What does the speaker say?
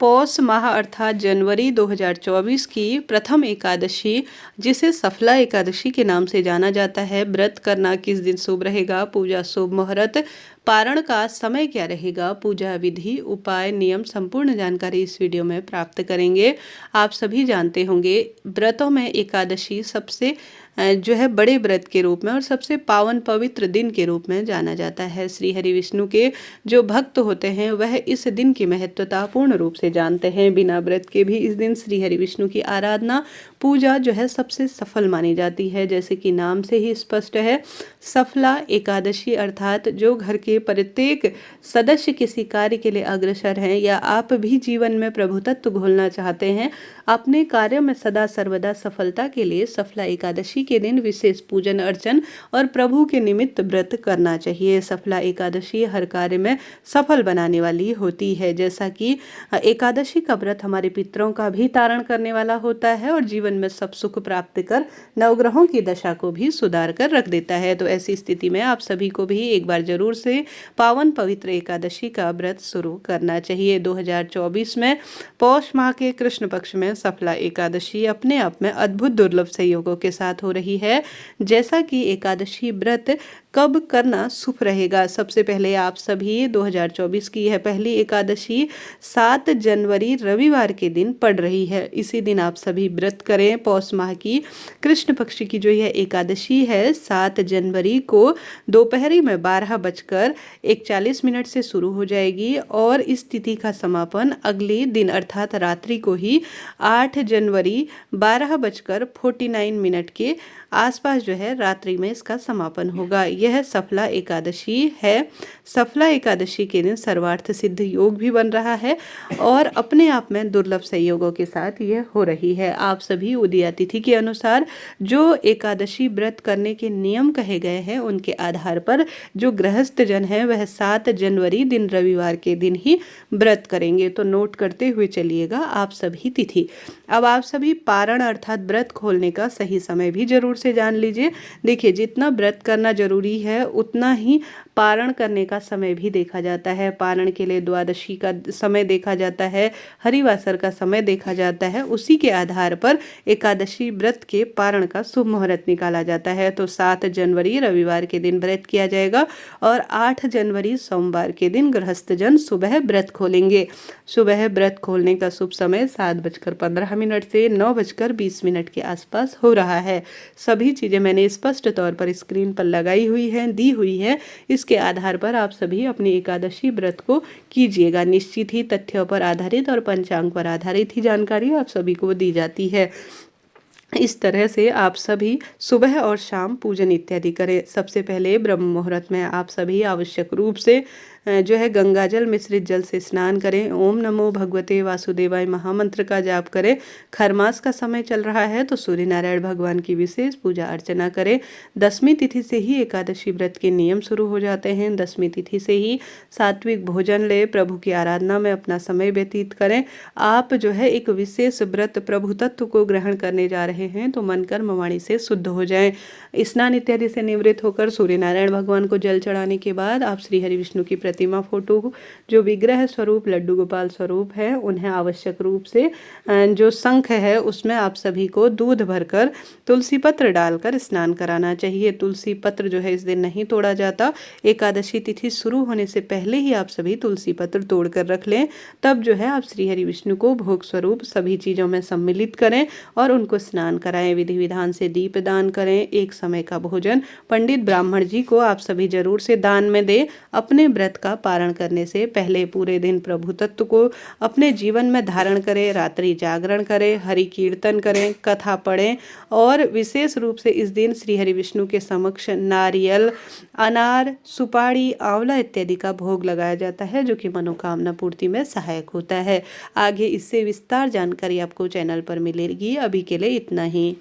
पौष माह अर्थात जनवरी 2024 की प्रथम एकादशी, जिसे सफला एकादशी के नाम से जाना जाता है, व्रत करना किस दिन शुभ रहेगा, पूजा शुभ मुहूर्त, पारण का समय क्या रहेगा, पूजा विधि, उपाय, नियम, संपूर्ण जानकारी इस वीडियो में प्राप्त करेंगे। आप सभी जानते होंगे व्रतों में एकादशी सबसे जो है बड़े व्रत के रूप में और सबसे पावन पवित्र दिन के रूप में जाना जाता है। श्री हरि विष्णु के जो भक्त होते हैं वह इस दिन की महत्वता पूर्ण रूप से जानते हैं। बिना व्रत के भी इस दिन श्री हरि विष्णु की आराधना पूजा जो है सबसे सफल मानी जाती है। जैसे कि नाम से ही स्पष्ट है, सफला एकादशी अर्थात जो घर के प्रत्येक सदस्य किसी कार्य के लिए अग्रसर हैं या आप भी जीवन में प्रभुतत्व घोलना चाहते हैं, अपने कार्य में सदा सर्वदा सफलता के लिए सफला एकादशी के दिन विशेष पूजन अर्चन और प्रभु के निमित्त व्रत करना चाहिए। सफला एकादशी हर कार्य में सफल बनाने वाली होती है। जैसा कि एकादशी का व्रत हमारे पितरों का भी तारण करने वाला होता है और जीवन में सब सुख प्राप्त कर नवग्रहों की दशा को भी सुधार कर रख देता है। तो ऐसी स्थिति में आप सभी को भी एक बार जरूर से पावन पवित्र एकादशी का व्रत शुरू करना चाहिए। 2024 में पौष माह के कृष्ण पक्ष में सफला एकादशी अपने आप में अद्भुत दुर्लभ संयोगों के साथ हो रही है। जैसा कि एकादशी व्रत कब करना शुभ रहेगा, सबसे पहले आप सभी 2024 की यह पहली एकादशी 7 जनवरी रविवार के दिन पड़ रही है। इसी दिन आप सभी व्रत करें। पौष माह की कृष्ण पक्ष की जो यह एकादशी है 7 जनवरी को दोपहरी में 12:41 से शुरू हो जाएगी और इस तिथि का समापन अगले दिन अर्थात रात्रि को ही 8 जनवरी 12:49 के आसपास जो है रात्रि में इसका समापन होगा। यह सफला एकादशी है। सफला एकादशी के दिन सर्वार्थ सिद्ध योग भी बन रहा है और अपने आप में दुर्लभ संयोगों के साथ यह हो रही है। आप सभी उदया तिथि के अनुसार जो एकादशी व्रत करने के नियम कहे गए हैं उनके आधार पर जो गृहस्थ जन है वह 7 जनवरी दिन रविवार के दिन ही व्रत करेंगे। तो नोट करते हुए चलिएगा आप सभी तिथि। अब आप सभी पारण अर्थात व्रत खोलने का सही समय भी जरूर से जान लीजिए। देखिए, जितना व्रत करना जरूरी है उतना ही पारण करने का समय भी देखा जाता है। पारण के लिए द्वादशी का समय देखा जाता है, हरिवासर का समय देखा जाता है। उसी के आधार पर एकादशी व्रत के पारण का शुभ मुहूर्त निकाला जाता है। तो 7 जनवरी रविवार के दिन व्रत किया जाएगा और 8 जनवरी सोमवार के दिन गृहस्थ जन सुबह व्रत खोलेंगे। सुबह व्रत खोलने का शुभ समय 7:15 से 9:20 के आसपास हो रहा है। सभी चीजें मैंने स्पष्ट तौर पर स्क्रीन पर लगाई हुई है, दी हुई है। इसके आधार पर आप सभी अपनी एकादशी व्रत को कीजिएगा। निश्चित ही तथ्यों पर आधारित और पंचांग पर आधारित ही जानकारी आप सभी को दी जाती है। इस तरह से आप सभी सुबह और शाम पूजन इत्यादि करें। सबसे पहले ब्रह्म मुहूर्त में आप सभी आवश्यक रूप से जो है गंगा जल मिश्रित जल से स्नान करें। ओम नमो भगवते वासुदेवाय महामंत्र का जाप करें। खरमास का समय चल रहा है तो सूर्य नारायण भगवान की विशेष पूजा अर्चना करें। दसवीं तिथि से ही एकादशी व्रत के नियम शुरू हो जाते हैं। 10वीं तिथि से ही सात्विक भोजन ले प्रभु की आराधना में अपना समय व्यतीत करें। आप जो है एक विशेष व्रत प्रभु तत्व को ग्रहण करने जा रहे हैं तो मन कर्म वाणी से शुद्ध हो जाएं। स्नान इत्यादि से निवृत्त होकर सूर्य नारायण भगवान को जल चढ़ाने के बाद आप श्री हरि विष्णु की प्रतिमा फोटो जो विग्रह स्वरूप लड्डू गोपाल स्वरूप है उन्हें आवश्यक रूप से जो शंख है उसमें आप सभी को दूध भरकर तुलसी पत्र डालकर स्नान कराना चाहिए। तुलसी पत्र जो है इस दिन नहीं तोड़ा जाता। एकादशी तिथि शुरू होने से पहले ही आप सभी तुलसी पत्र तोड़ कर रख लें। तब जो है आप श्री हरि विष्णु को भोग स्वरूप सभी चीजों में सम्मिलित करें और उनको स्नान कराएं। विधि विधान से दीप दान करें। एक समय का भोजन पंडित ब्राह्मण जी को आप सभी जरूर से दान में दें। अपने व्रत का पारण करने से पहले पूरे दिन प्रभु तत्व को अपने जीवन में धारण करें। रात्रि जागरण करें, हरि कीर्तन करें, कथा पढ़ें और विशेष रूप से इस दिन श्री हरि विष्णु के समक्ष नारियल, अनार, सुपारी, आंवला इत्यादि का भोग लगाया जाता है जो कि मनोकामना पूर्ति में सहायक होता है। आगे इससे विस्तार जानकारी आपको चैनल पर मिलेगी। अभी के लिए इतना ही।